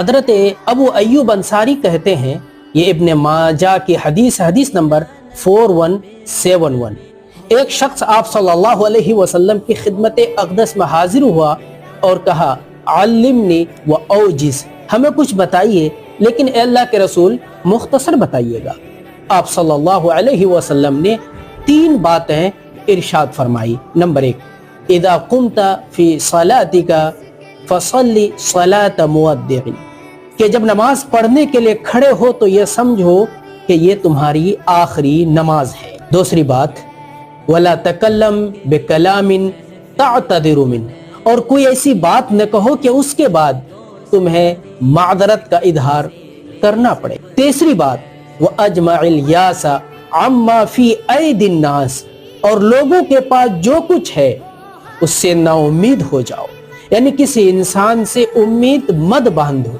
حضرت ابو ایوب انصاری کہتے ہیں، یہ ابن ماجہ کی حدیث نمبر 4171، ایک شخص آپ صلی اللہ علیہ وسلم کی خدمت اقدس میں حاضر ہوا اور کہا علمنی و اوجز، ہمیں کچھ بتائیے لیکن اے اللہ کے رسول مختصر بتائیے گا۔ آپ صلی اللہ علیہ وسلم نے 3 باتیں ارشاد فرمائی۔ نمبر 1، اذا قمت فی صلاتک فصلی صلاۃ مودع، کہ جب نماز پڑھنے کے لیے کھڑے ہو تو یہ سمجھو کہ یہ تمہاری آخری نماز ہے۔ دوسری بات، ولا تکلم بکلام تعتذر منہ، اور کوئی ایسی بات نہ کہو کہ اس کے بعد تمہیں معذرت کا اظہار کرنا پڑے۔ تیسری بات، وَأَجْمَعِ الْيَاسَ عَمَّا فِي أَيْدِ النَّاسِ، اور لوگوں کے پاس جو کچھ ہے اس سے نا امید ہو جاؤ، یعنی کسی انسان سے امید مت باندھو۔